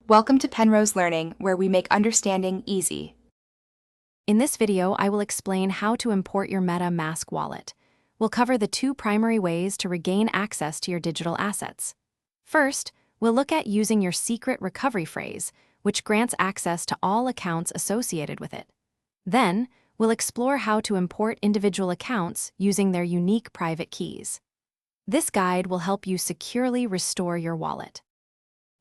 Welcome to Penrose Learning, where we make understanding easy. In this video, I will explain how to import your MetaMask wallet. We'll cover the two primary ways to regain access to your digital assets. First, we'll look at using your secret recovery phrase, which grants access to all accounts associated with it. Then, we'll explore how to import individual accounts using their unique private keys. This guide will help you securely restore your wallet.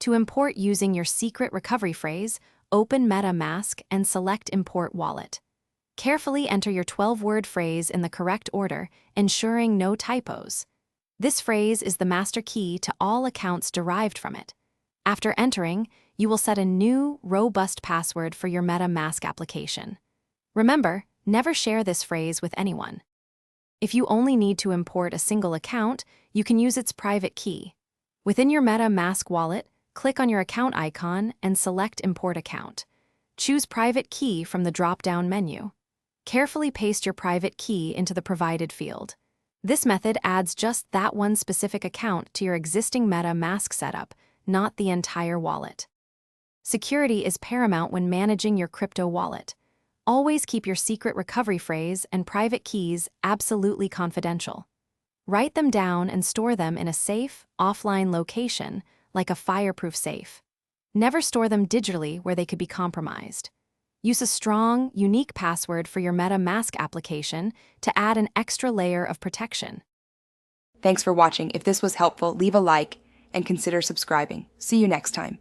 To import using your secret recovery phrase, open MetaMask and select Import Wallet. Carefully enter your 12-word phrase in the correct order, ensuring no typos. This phrase is the master key to all accounts derived from it. After entering, you will set a new, robust password for your MetaMask application. Remember, never share this phrase with anyone. If you only need to import a single account, you can use its private key. Within your MetaMask wallet, click on your account icon and select Import Account. Choose Private Key from the drop-down menu. Carefully paste your private key into the provided field. This method adds just that one specific account to your existing MetaMask setup, not the entire wallet. Security is paramount when managing your crypto wallet. Always keep your secret recovery phrase and private keys absolutely confidential. Write them down and store them in a safe, offline location, like a fireproof safe. Never store them digitally where they could be compromised. Use a strong, unique password for your MetaMask application to add an extra layer of protection. Thanks for watching. If this was helpful, leave a like and consider subscribing. See you next time.